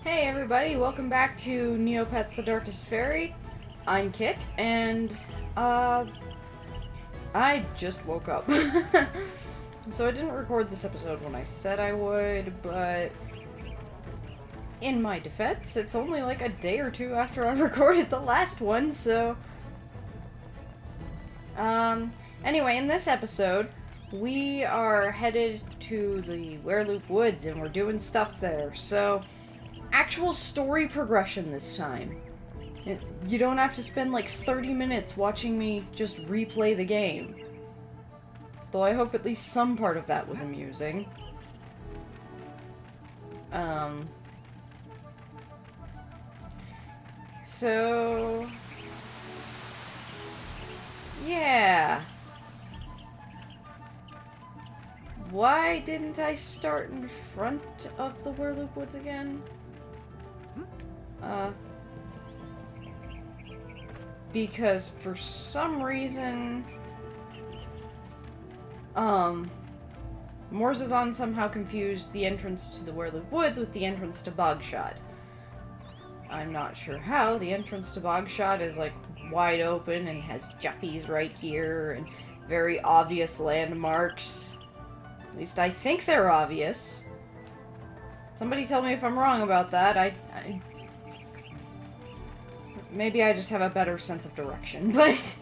Hey everybody, welcome back to Neopets The Darkest Faerie. I'm Kit, and, I just woke up. So I didn't record this episode when I said I would, but in my defense, it's only like a day or two after I recorded the last one, so... Anyway, in this episode, we are headed to the Werelupe Woods, and we're doing stuff there, so... Actual story progression this time. You don't have to spend like 30 minutes watching me just replay the game. Though I hope at least some part of that was amusing. So... yeah. Why didn't I start in front of the Werelupe Woods again? Because for some reason, Morzazon somehow confused the entrance to the Werelupe Woods with the entrance to Bogshot. I'm not sure how. The entrance to Bogshot is like wide open and has juppies right here and very obvious landmarks. At least I think they're obvious. Somebody tell me if I'm wrong about that. Maybe I just have a better sense of direction, but...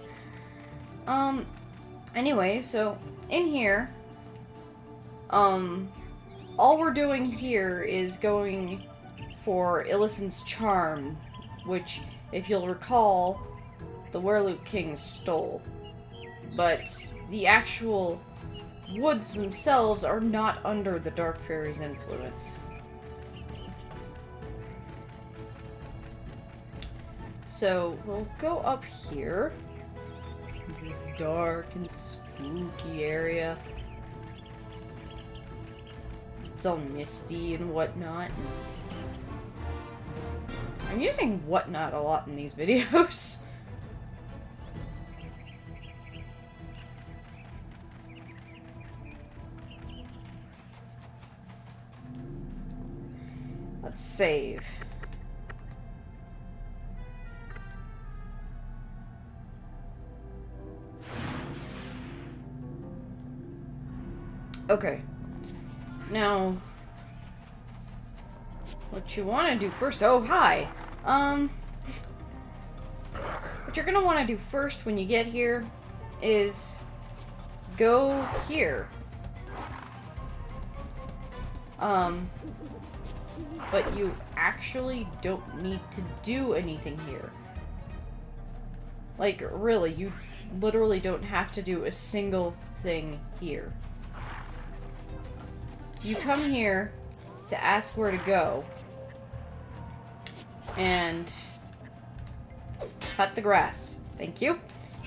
Anyway, so, in here, all we're doing here is going for Illisan's charm, which, if you'll recall, the Werelupe King stole. But the actual woods themselves are not under the Dark Fairy's influence. So, we'll go up here. This dark and spooky area. It's all misty and whatnot. I'm using whatnot a lot in these videos. Let's save. Okay. Now, what you want to do first... Oh, hi! What you're gonna want to do first when you get here is go here. But you actually don't need to do anything here. Like, really, you literally don't have to do a single thing here. You come here to ask where to go, and cut the grass. Thank you.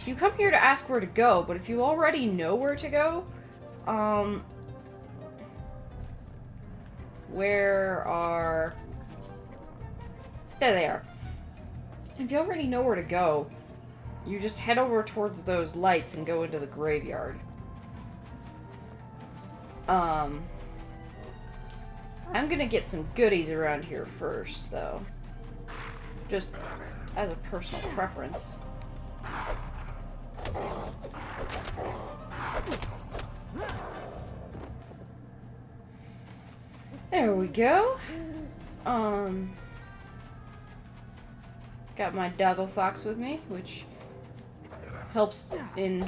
You come here to ask where to go, but if you already know where to go, where are... There they are. If you already know where to go, you just head over towards those lights and go into the graveyard. I'm gonna get some goodies around here first, though. Just as a personal preference. There we go. Got my doggo fox with me, which helps in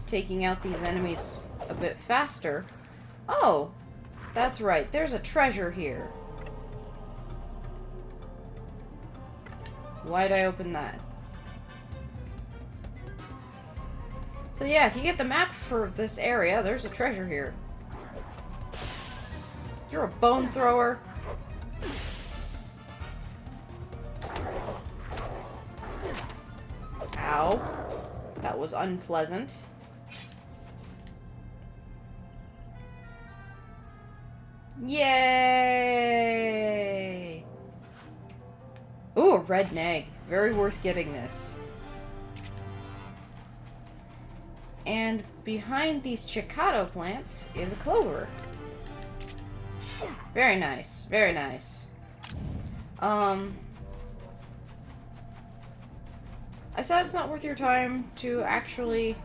taking out these enemies a bit faster. Oh! That's right, there's a treasure here. Why'd I open that? So yeah, if you get the map for this area, there's a treasure here. You're a bone thrower. Ow. That was unpleasant. Yay! Ooh, a red nag. Very worth getting this. And behind these Chicado plants is a clover. Very nice, very nice. I said it's not worth your time to actually...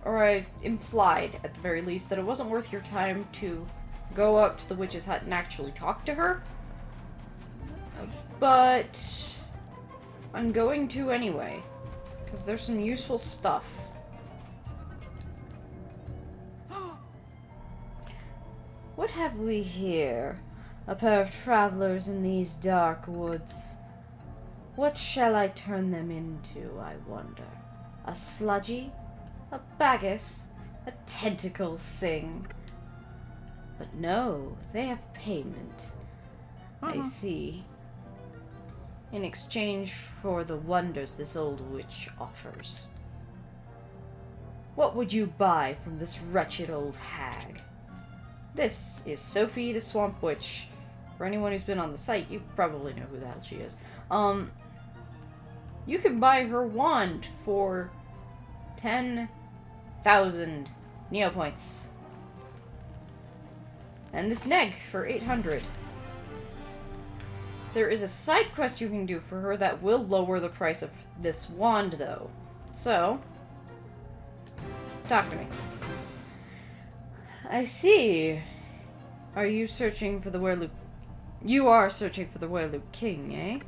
Or I implied, at the very least, that it wasn't worth your time to go up to the witch's hut and actually talk to her. But... I'm going to anyway. Because there's some useful stuff. What have we here? A pair of travelers in these dark woods. What shall I turn them into, I wonder? A sludgy? A bagasse? A tentacle thing? But no, they have payment. I see. In exchange for the wonders this old witch offers. What would you buy from this wretched old hag? This is Sophie the Swamp Witch. For anyone who's been on the site, you probably know who the hell she is. You can buy her wand for 10,000 Neopoints. And this neg for 800. There is a side quest you can do for her that will lower the price of this wand, though. So, talk to me. I see. Are you searching for the Werelupe? You are searching for the Werelupe King, eh?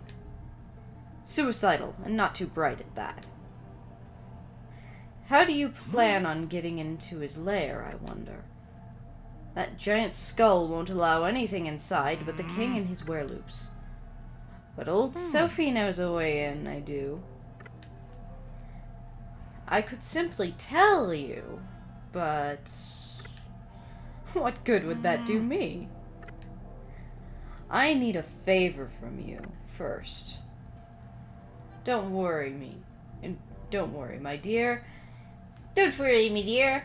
Suicidal, and not too bright at that. How do you plan on getting into his lair, I wonder? That giant skull won't allow anything inside but the king and his wereloops. But old Sophie knows a way in, I do. I could simply tell you, but... what good would that do me? I need a favor from you, first. Don't worry, my dear. Don't worry, me dear.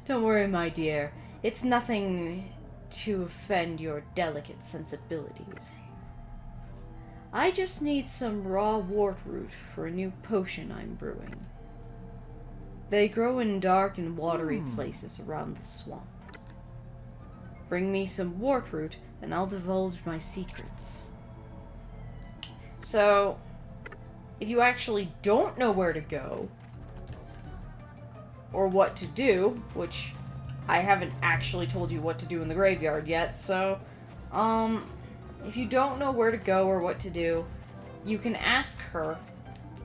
Don't worry, my dear. It's nothing to offend your delicate sensibilities. I just need some raw wart root for a new potion I'm brewing. They grow in dark and watery places around the swamp. Bring me some wart root, and I'll divulge my secrets. So, if you actually don't know where to go, or what to do, which I haven't actually told you what to do in the graveyard yet, so, if you don't know where to go or what to do, you can ask her,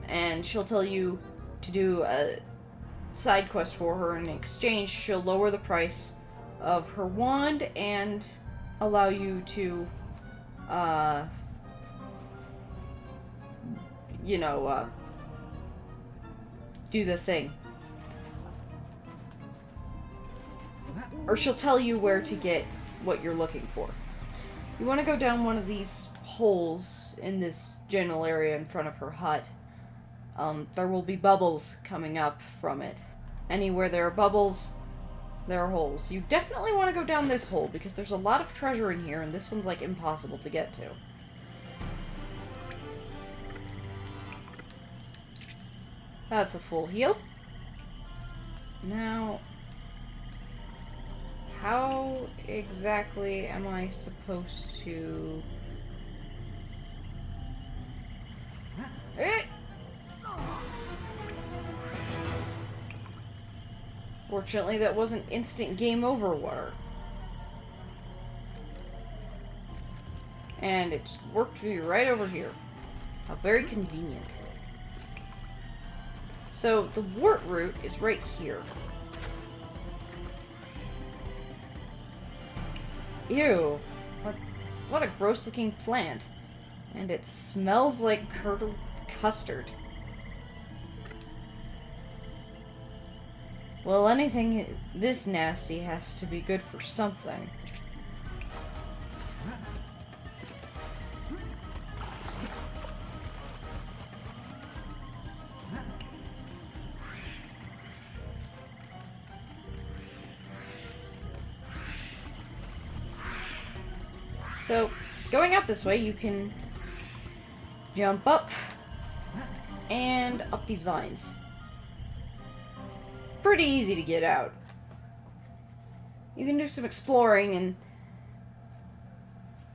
and she'll tell you to do a side quest for her. In exchange, she'll lower the price of her wand and allow you to, do the thing. Or she'll tell you where to get what you're looking for. You want to go down one of these holes in this general area in front of her hut. There will be bubbles coming up from it. Anywhere there are bubbles, there are holes. You definitely want to go down this hole, because there's a lot of treasure in here, and this one's, like, impossible to get to. That's a full heal. Now, how exactly am I supposed to... Fortunately, that wasn't instant game over water. And it just worked me right over here. How very convenient. So, the wart root is right here. Ew. What a gross-looking plant. And it smells like curdled custard. Well, anything this nasty has to be good for something. So, going out this way, you can jump up and up these vines. Pretty easy to get out. You can do some exploring, and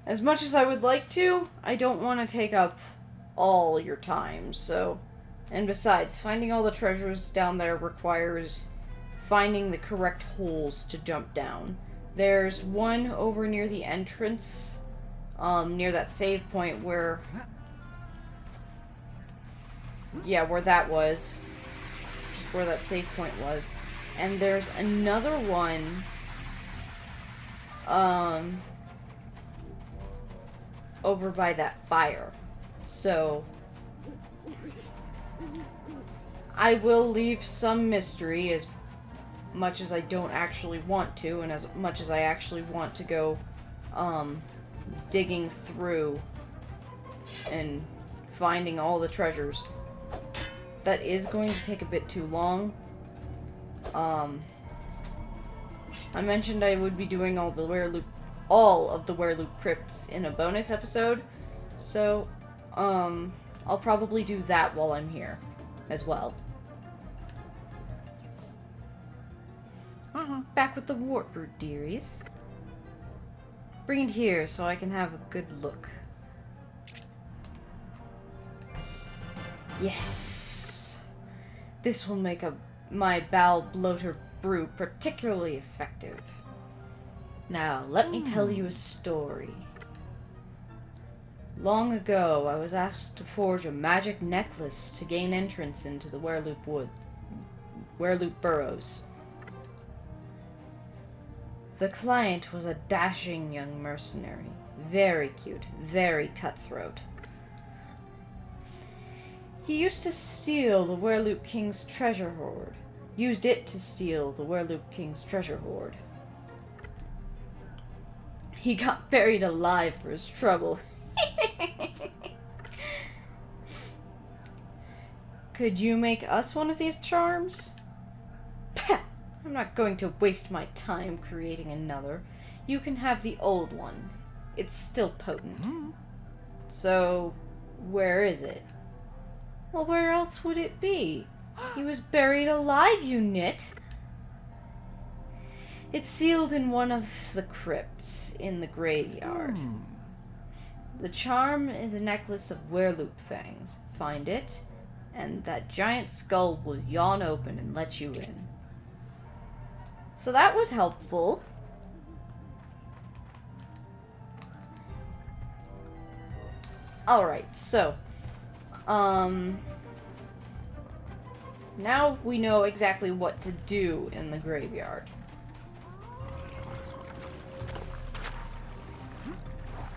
As much as I would like to, I don't want to take up all your time, so... And besides, finding all the treasures down there requires finding the correct holes to jump down. There's one over near the entrance, near that save point where... Yeah, where that was. Just where that save point was. And there's another one, over by that fire. So... I will leave some mystery as much as I don't actually want to, and as much as I actually want to go, digging through and finding all the treasures. That is going to take a bit too long. I mentioned I would be doing all of the Werelupe crypts in a bonus episode, so, I'll probably do that while I'm here as well. Back with the warp root, dearies. Bring it here so I can have a good look. Yes! This will make my bowel bloater brew particularly effective. Now, let me tell you a story. Long ago, I was asked to forge a magic necklace to gain entrance into the Werelupe burrows. The client was a dashing young mercenary. Very cute, very cutthroat. He used to steal the Werelupe King's treasure hoard. Used it to steal the Werelupe King's treasure hoard. He got buried alive for his trouble. Could you make us one of these charms? Pah! I'm not going to waste my time creating another. You can have the old one. It's still potent. So, where is it? Well, where else would it be? He was buried alive, you nit! It's sealed in one of the crypts in the graveyard. The charm is a necklace of Werelupe fangs. Find it, and that giant skull will yawn open and let you in. So that was helpful. Alright, so... now we know exactly what to do in the graveyard.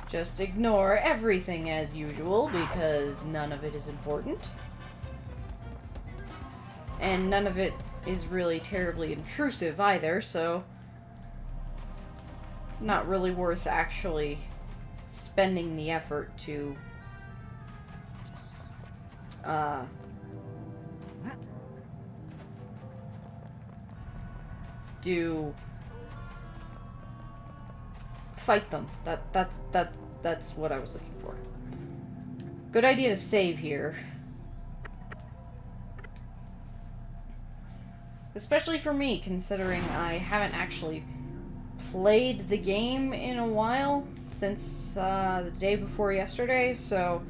Just ignore everything as usual, because none of it is important. And none of it is really terribly intrusive either, so... not really worth actually spending the effort to... fight them. That's what I was looking for. Good idea to save here. Especially for me, considering I haven't actually played the game in a while, since the day before yesterday, so,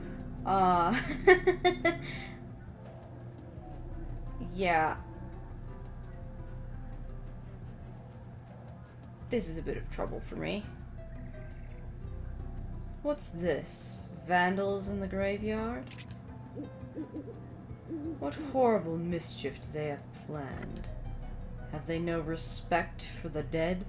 yeah. This is a bit of trouble for me. What's this? Vandals in the graveyard? What horrible mischief do they have planned? Have they no respect for the dead?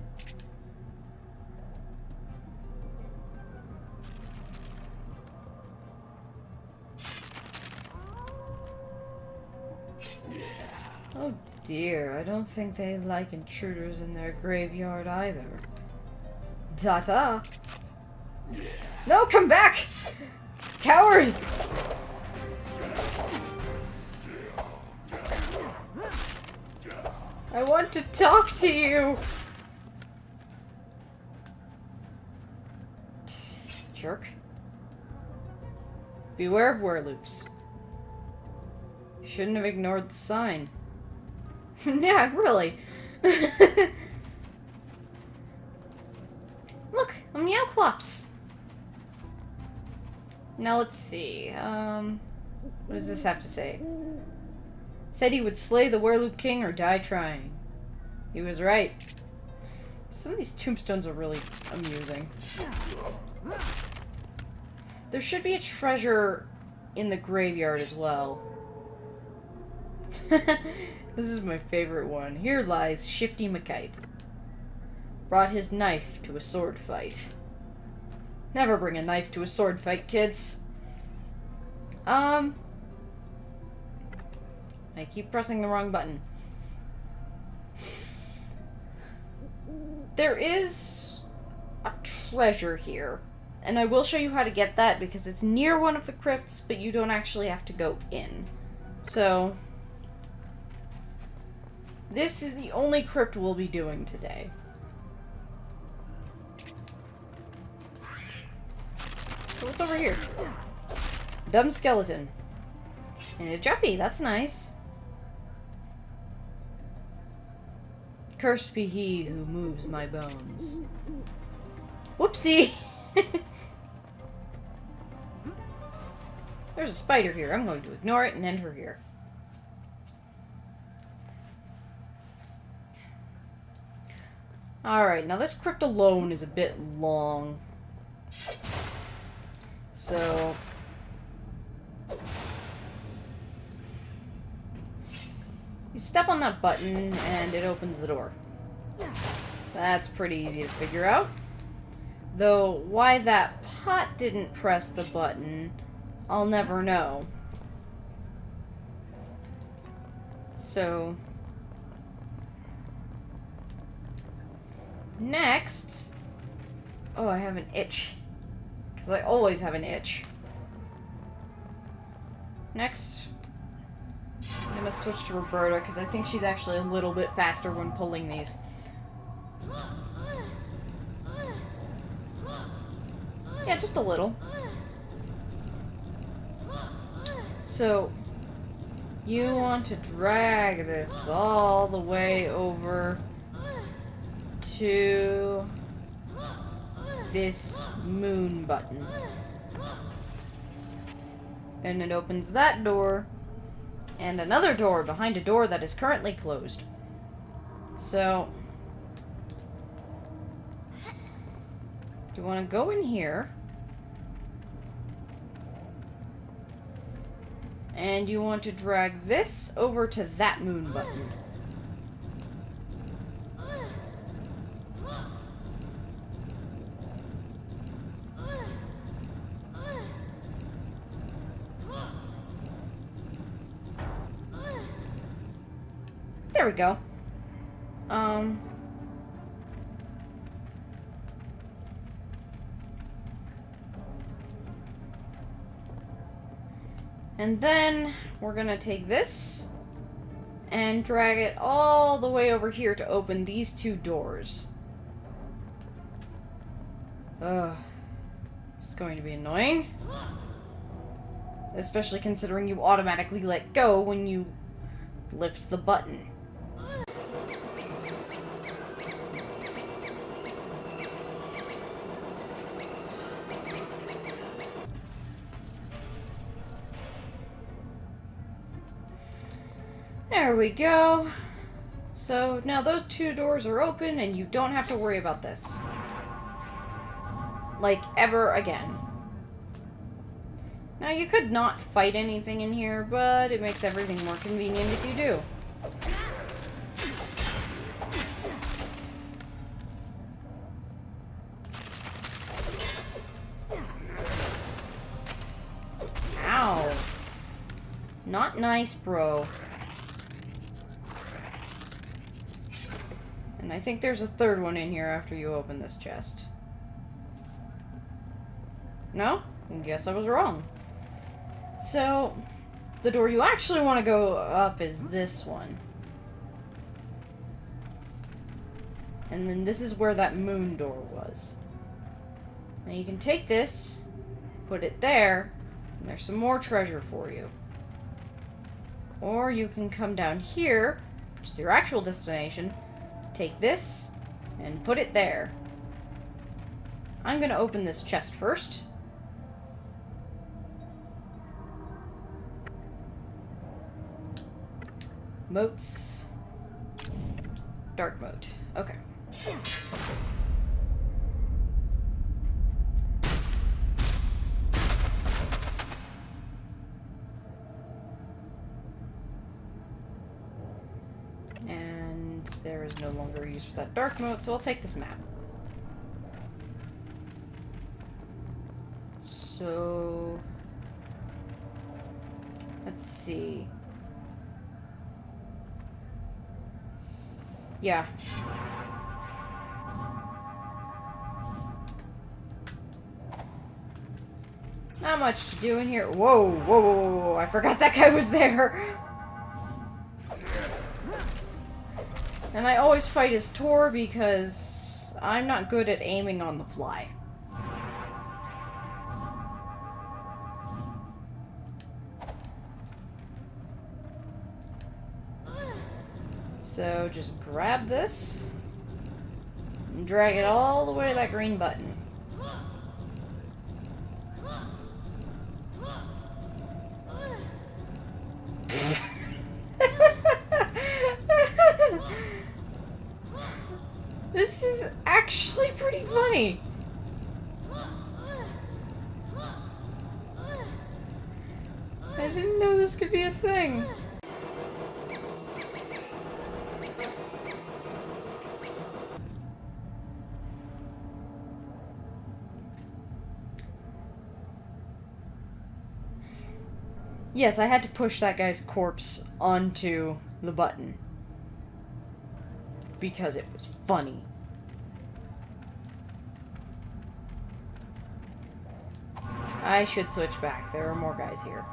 Oh dear, I don't think they like intruders in their graveyard either. Ta-ta! No, come back! Coward! I want to talk to you! Jerk. Beware of werelupes. Shouldn't have ignored the sign. Yeah, really. Look, a Meowclops. Now let's see. What does this have to say? Said he would slay the Werelupe King or die trying. He was right. Some of these tombstones are really amusing. There should be a treasure in the graveyard as well. This is my favorite one. Here lies Shifty McKite. Brought his knife to a sword fight. Never bring a knife to a sword fight, kids. I keep pressing the wrong button. There is a treasure here. And I will show you how to get that because it's near one of the crypts, but you don't actually have to go in. So, this is the only crypt we'll be doing today. So what's over here? Dumb skeleton. And a jumpy, that's nice. Cursed be he who moves my bones. Whoopsie! There's a spider here. I'm going to ignore it and end her here. Alright, now this crypt alone is a bit long. So... you step on that button and it opens the door. That's pretty easy to figure out. Though, why that pot didn't press the button, I'll never know. So... next... oh, I have an itch. Because I always have an itch. Next... I'm gonna switch to Roberta, because I think she's actually a little bit faster when pulling these. Yeah, just a little. So, you want to drag this all the way over to this moon button. And it opens that door, and another door behind a door that is currently closed. So, you want to go in here, and you want to drag this over to that moon button. There we go. And then we're gonna take this and drag it all the way over here to open these two doors. Ugh. This is going to be annoying. Especially considering you automatically let go when you lift the button. There we go. So now those two doors are open and you don't have to worry about this. Like, ever again. Now you could not fight anything in here, but it makes everything more convenient if you do. Ow. Not nice, bro. And I think there's a third one in here after you open this chest. No? Guess I was wrong. So, the door you actually want to go up is this one. And then this is where that moon door was. Now you can take this, put it there, and there's some more treasure for you. Or you can come down here, which is your actual destination, take this, and put it there. I'm gonna open this chest first. Moats. Dark moat. Okay. And there is no longer use for that dark moat, so I'll take this map. So... let's see. Yeah. Not much to do in here. Whoa, whoa, whoa, whoa, whoa. I forgot that guy was there. And I always fight as Tor because I'm not good at aiming on the fly. So just grab this and drag it all the way to that green button. This is actually pretty funny. I didn't know this could be a thing. Yes, I had to push that guy's corpse onto the button. Because it was funny. I should switch back. There are more guys here.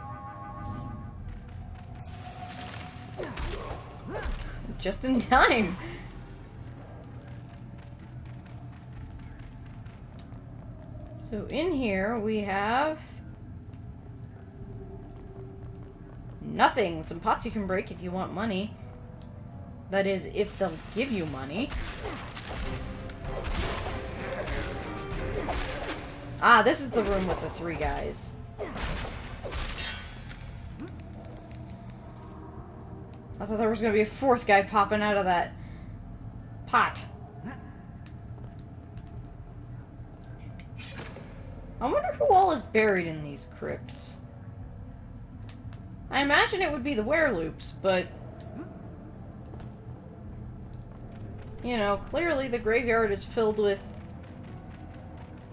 Just in time. So in here we have... nothing. Some pots you can break if you want money. That is, if they'll give you money. Ah, this is the room with the 3 guys. I thought there was gonna be a 4th guy popping out of that pot. I wonder who all is buried in these crypts. I imagine it would be the Werelupes, but... you know, clearly the graveyard is filled with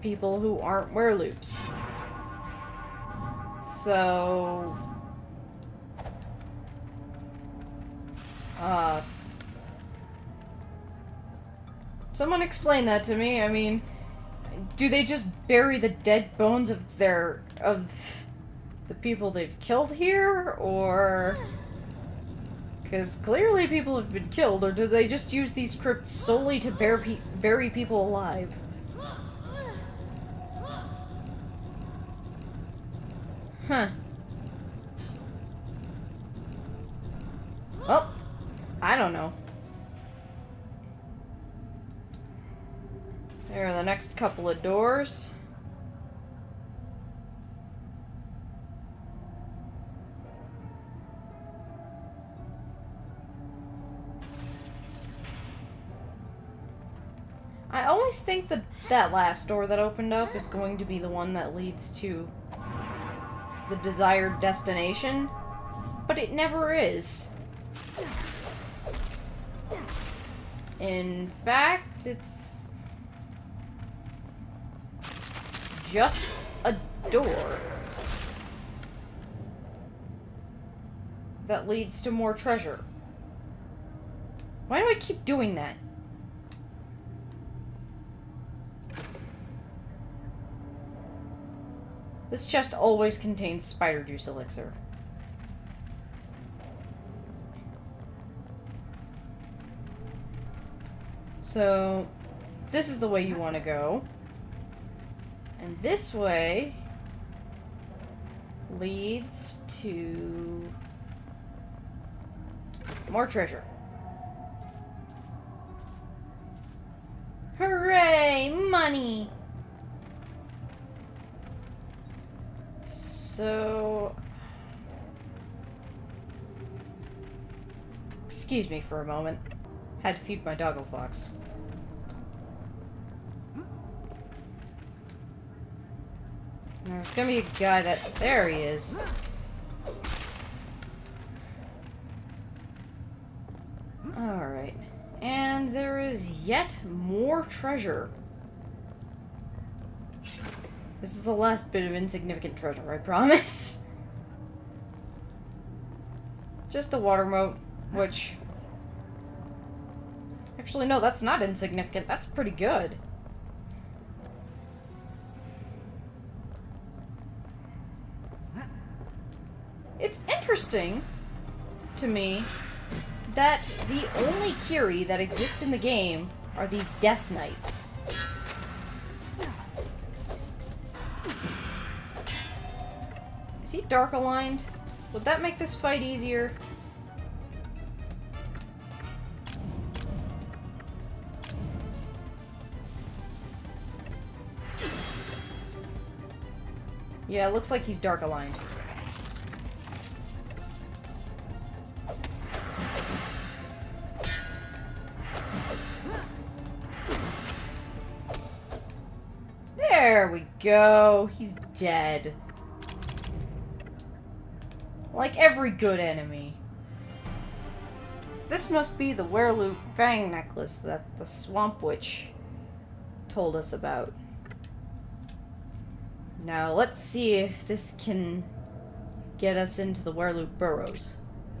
people who aren't Werelupes. So... someone explain that to me. I mean, do they just bury the dead bones of the people they've killed here, or... because clearly people have been killed, or do they just use these crypts solely to bury people alive? Huh. Well, I don't know. There are the next couple of doors. I always think that that last door that opened up is going to be the one that leads to the desired destination, but it never is. In fact, it's just a door that leads to more treasure. Why do I keep doing that? This chest always contains spider juice elixir. So, this is the way you want to go. And this way leads to more treasure. Hooray! Money! So... Excuse me for a moment. Had to feed my doggo fox. There's gonna be a guy that... There he is. Alright. And there is yet more treasure. This is the last bit of insignificant treasure, I promise. Just a water moat, which... Actually, no, that's not insignificant. That's pretty good. It's interesting to me that the only Kiri that exist in the game are these Death Knights. Is he dark aligned? Would that make this fight easier? Yeah, it looks like he's dark aligned. There we go. He's dead. Like every good enemy. This must be the Werelupe Fang necklace that the Swamp Witch told us about. Now, let's see if this can get us into the Werelupe Burrows.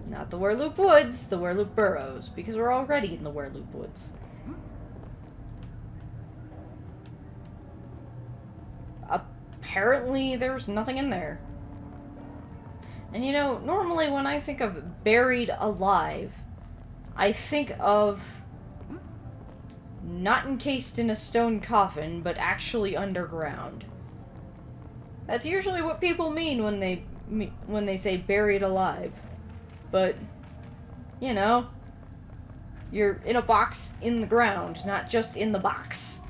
Not the Werelupe Woods, the Werelupe Burrows, because we're already in the Werelupe Woods. Apparently, there's nothing in there. And you know, normally when I think of buried alive, I think of not encased in a stone coffin, but actually underground. That's usually what people mean when they say buried alive. But, you know, you're in a box in the ground, not just in the box.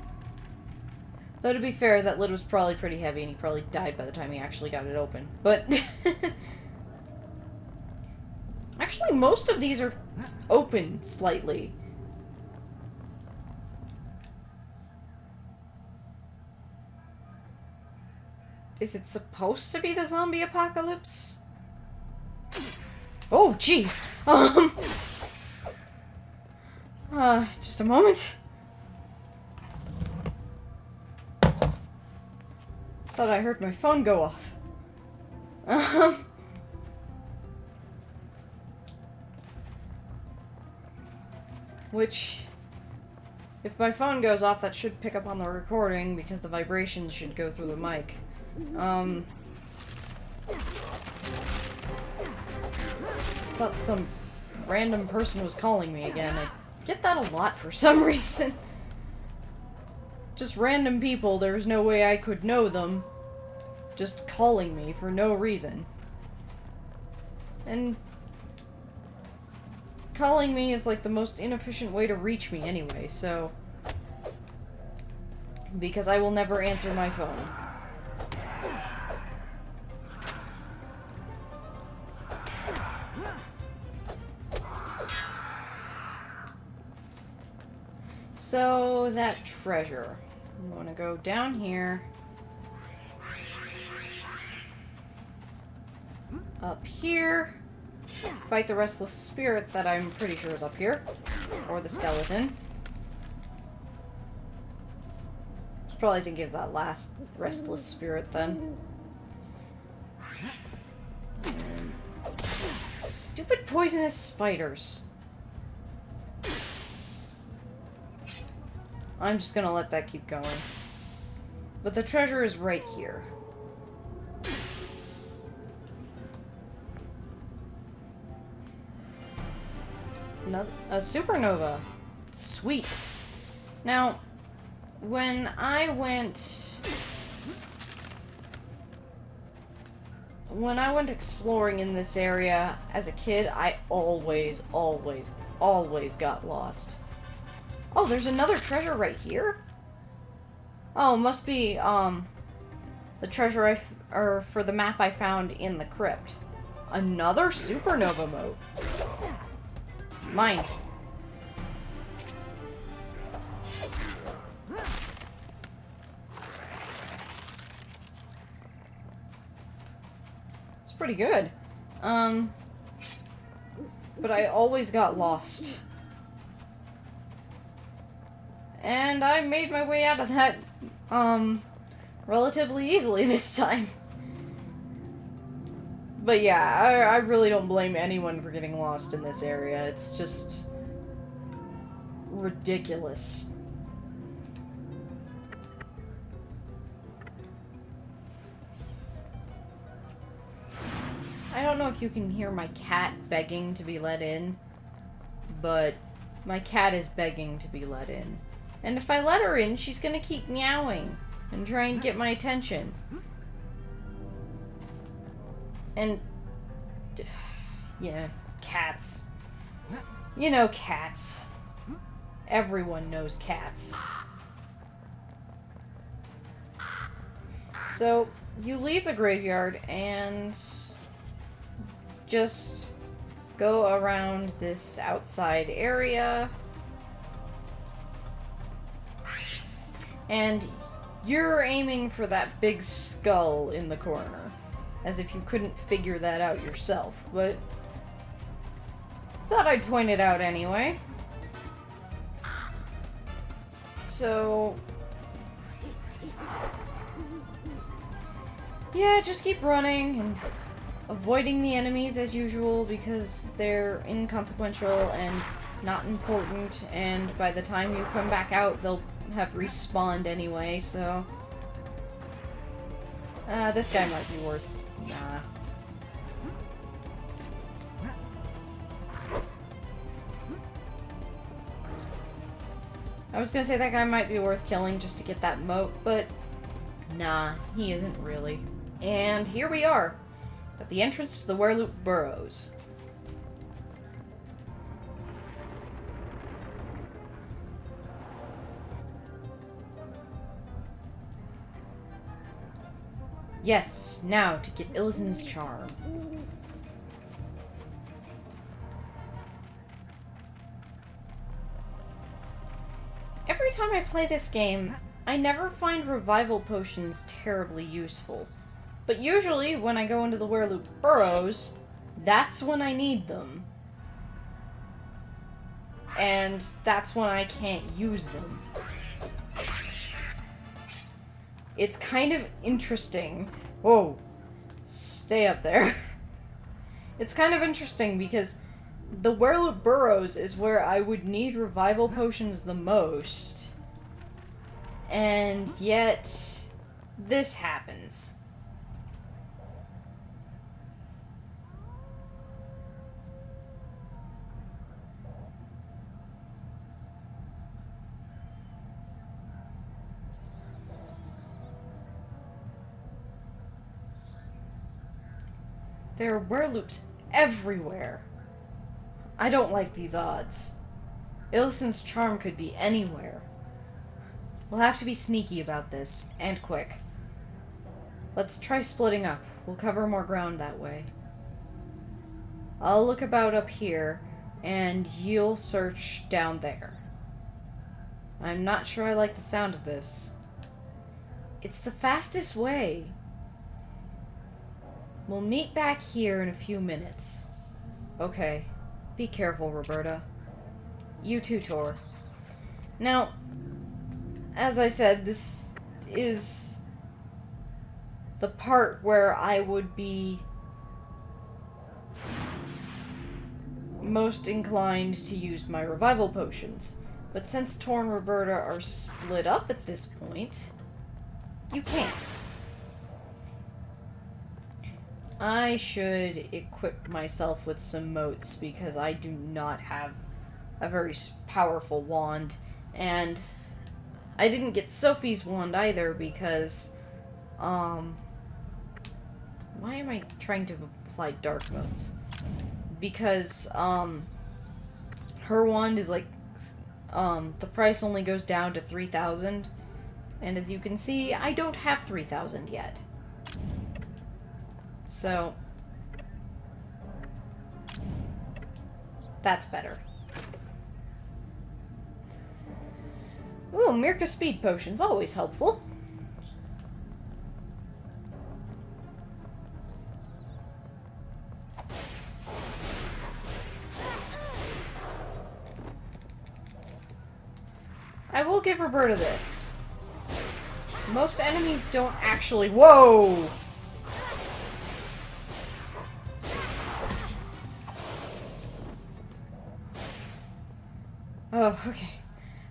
Though to be fair, that lid was probably pretty heavy and he probably died by the time he actually got it open. But, actually most of these are open slightly. Is it supposed to be the zombie apocalypse? Oh, jeez. Just a moment. Thought I heard my phone go off. Which, if my phone goes off, that should pick up on the recording because the vibrations should go through the mic. Thought some random person was calling me again. I get that a lot for some reason. Just random people, there's no way I could know them. Just calling me for no reason. And calling me is like the most inefficient way to reach me anyway, so... Because I will never answer my phone. So, that treasure. I'm gonna go down here. Up here. Fight the restless spirit that I'm pretty sure is up here. Or the skeleton. I was probably thinking of that last restless spirit then. And stupid poisonous spiders. I'm just gonna let that keep going. But the treasure is right here. A supernova. Sweet. Now, when I went exploring in this area as a kid, I always got lost. Oh, there's another treasure right here? Oh, must be, the treasure or for the map I found in the crypt. Another supernova moat. Mine. It's pretty good. But I always got lost. And I made my way out of that, relatively easily this time. But yeah, I really don't blame anyone for getting lost in this area. It's just ridiculous. I don't know if you can hear my cat begging to be let in, but my cat is begging to be let in. And if I let her in, she's gonna keep meowing and try and get my attention. And yeah, cats. You know cats. Everyone knows cats. So, you leave the graveyard and just go around this outside area. And you're aiming for that big skull in the corner. As if you couldn't figure that out yourself, but thought I'd point it out anyway. So yeah, just keep running and avoiding the enemies as usual because they're inconsequential and not important, and by the time you come back out they'll have respawned anyway, so this guy might be worth... Nah. I was gonna say that guy might be worth killing just to get that moat, but nah, he isn't really. And here we are, at the entrance to the Werelupe Burrows. Yes, now to get Illisen's charm. Every time I play this game, I never find revival potions terribly useful. But usually, when I go into the Werelupe Burrows, that's when I need them. And that's when I can't use them. It's kind of interesting. Whoa. Stay up there. It's kind of interesting because the Werelupe Burrows is where I would need revival potions the most. And yet, this happens. There are werelupes everywhere. I don't like these odds. Illisen's charm could be anywhere. We'll have to be sneaky about this, and quick. Let's try splitting up. We'll cover more ground that way. I'll look about up here, and you'll search down there. I'm not sure I like the sound of this. It's the fastest way. We'll meet back here in a few minutes. Okay. Be careful, Roberta. You too, Tor. Now, as I said, this is the part where I would be most inclined to use my revival potions. But since Tor and Roberta are split up at this point, you can't. I should equip myself with some motes because I do not have a very powerful wand, and I didn't get Sophie's wand either because, why am I trying to apply dark motes? Because, her wand is like, the price only goes down to 3,000, and as you can see, I don't have 3,000 yet. So, that's better. Ooh, Mirka speed potions, always helpful. I will give Roberta this. Most enemies don't actually— Whoa! Oh, okay.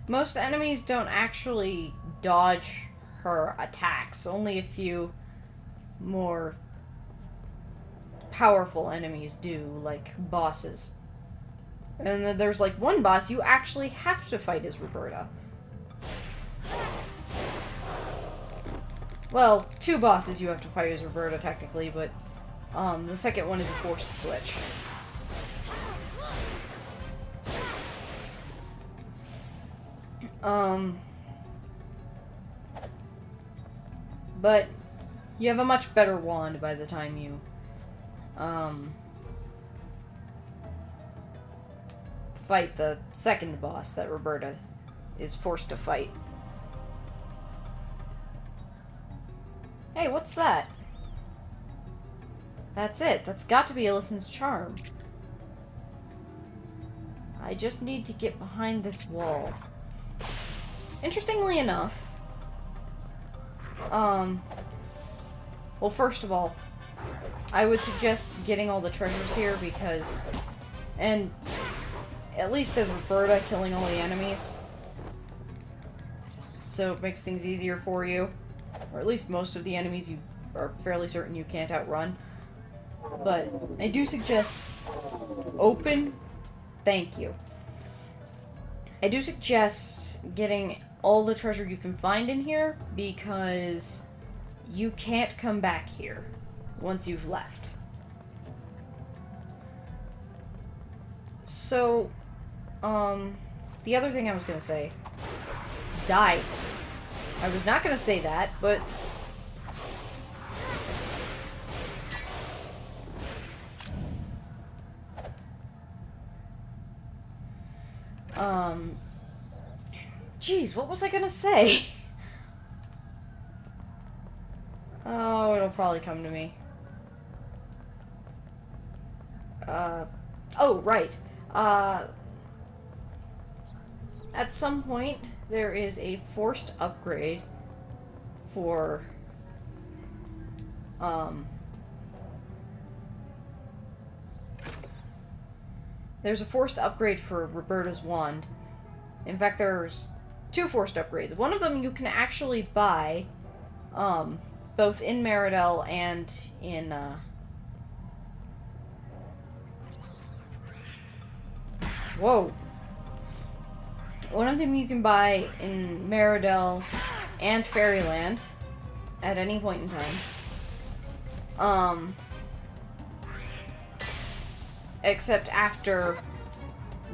Most enemies don't actually dodge her attacks. Only a few more powerful enemies do, like bosses. And then there's like one boss you actually have to fight as Roberta. Well, two bosses you have to fight as Roberta, technically, but the second one is a forced switch. But you have a much better wand by the time you, fight the second boss that Roberta is forced to fight. Hey, what's that? That's it. That's got to be Illisen's charm. I just need to get behind this wall. Interestingly enough, well, first of all, I would suggest getting all the treasures here because, and at least as Roberta, killing all the enemies, so it makes things easier for you. Or at least most of the enemies you are fairly certain you can't outrun. But I do suggest open. Thank you. I do suggest getting all the treasure you can find in here because you can't come back here once you've left. So, the other thing I was gonna say, die. I was not gonna say that, but geez, what was I gonna say? Oh, it'll probably come to me. Oh, right. At some point, there is a forced upgrade for, there's a forced upgrade for Roberta's wand. In fact, there's two forced upgrades. One of them you can actually buy, both in Meridel and in, whoa. One of them you can buy in Meridel and Fairyland at any point in time. Except after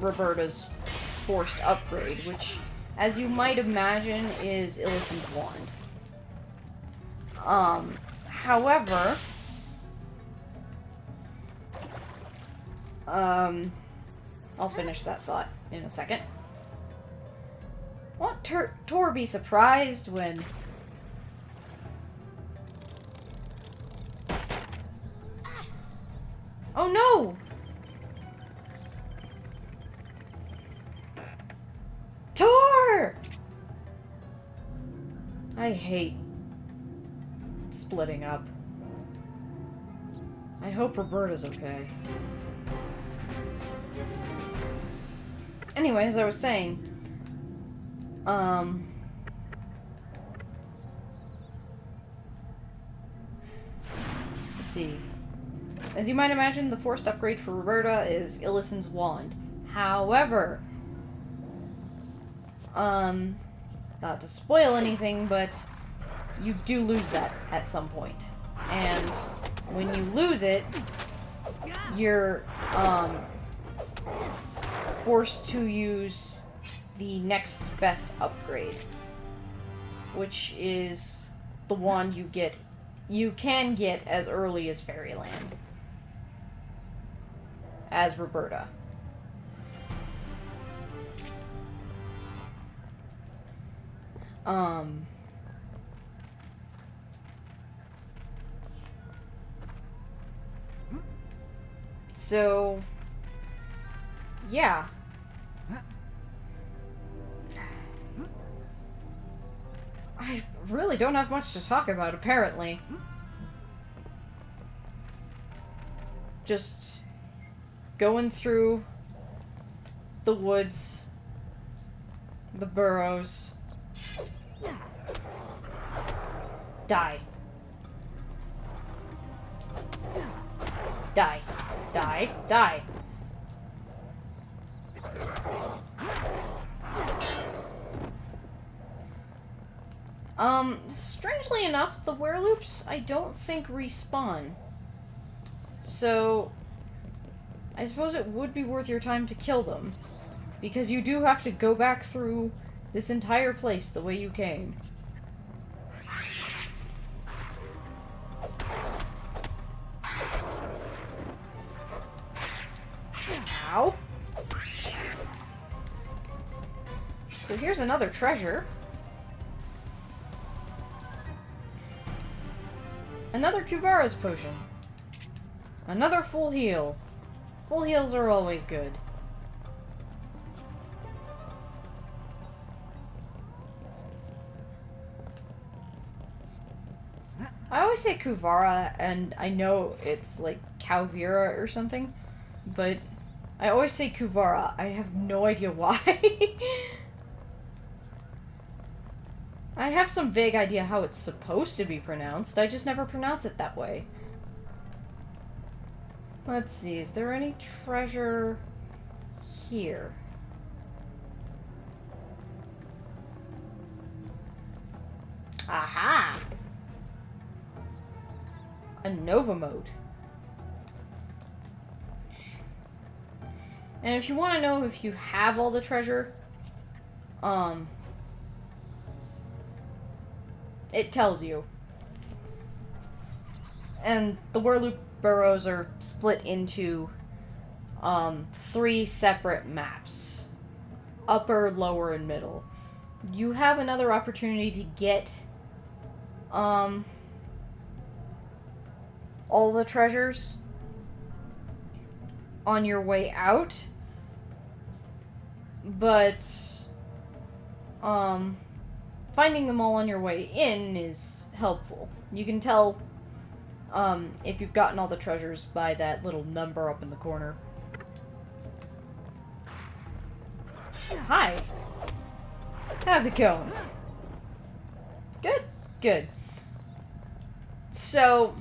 Roberta's forced upgrade, which, as you might imagine, is Illisen's wand. However, I'll finish that thought in a second. Won't Tor be surprised when... Oh no! Tor! I hate splitting up. I hope Roberta's okay. Anyway, as I was saying, let's see. As you might imagine, the forced upgrade for Roberta is Illisen's wand. However, not to spoil anything, but you do lose that at some point. And when you lose it, you're, forced to use the next best upgrade, which is the wand you can get as early as Fairyland, as Roberta. Um... So... Yeah. I really don't have much to talk about, apparently. Just going through the woods, the burrows. Die. Die. Die. Die. Strangely enough, the wereloops I don't think respawn. So, I suppose it would be worth your time to kill them. Because you do have to go back through this entire place the way you came. Ow. So here's another treasure. Another Kuvara's potion. Another full heal. Full heals are always good. I always say Kuvara, and I know it's like Calvira or something, but I always say Kuvara. I have no idea why. I have some vague idea how it's supposed to be pronounced, I just never pronounce it that way. Let's see, is there any treasure here? Aha! A Nova mode. And if you want to know if you have all the treasure, it tells you. And the Werelupe burrows are split into 3 separate maps. Upper, lower, and middle. You have another opportunity to get all the treasures on your way out, but finding them all on your way in is helpful. You can tell if you've gotten all the treasures by that little number up in the corner. Hi. How's it going? Good, good. So,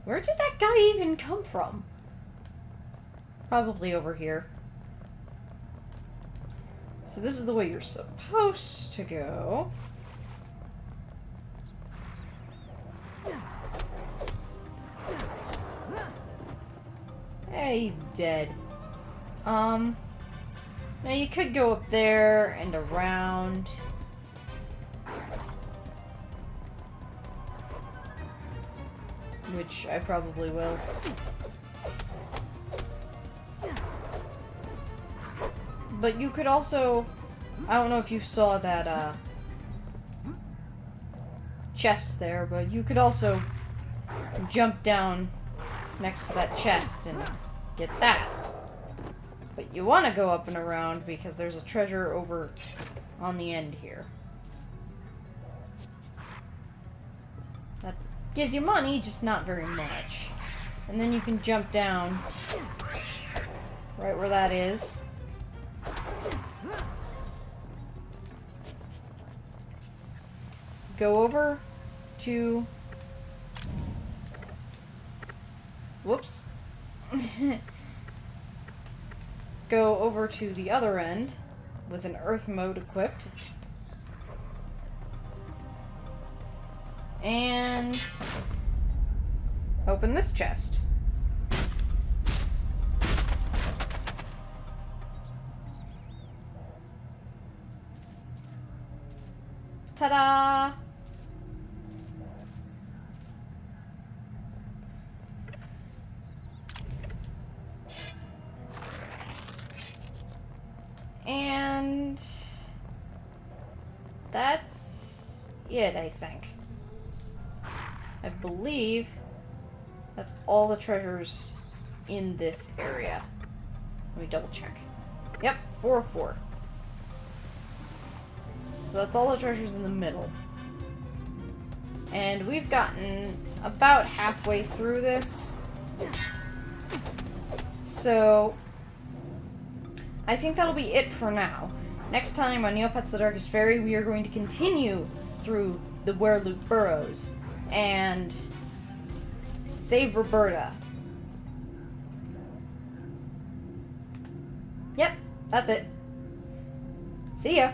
where did that guy even come from? Probably over here. So this is the way you're supposed to go. Hey, he's dead. Now you could go up there and around. Which I probably will. But you could also... I don't know if you saw that, chest there, but you could also jump down next to that chest and get that. But you want to go up and around because there's a treasure over on the end here. That gives you money, just not very much. And then you can jump down right where that is. Go over to... Whoops. Go over to the other end with an earth mode equipped. And open this chest. Ta-da! And that's it, I think. I believe that's all the treasures in this area. Let me double check. Yep, 4 of 4. So that's all the treasures in the middle. And we've gotten about halfway through this. So I think that'll be it for now. Next time on Neopets The Darkest Faerie, we are going to continue through the Werelupe burrows and save Roberta. Yep, that's it. See ya!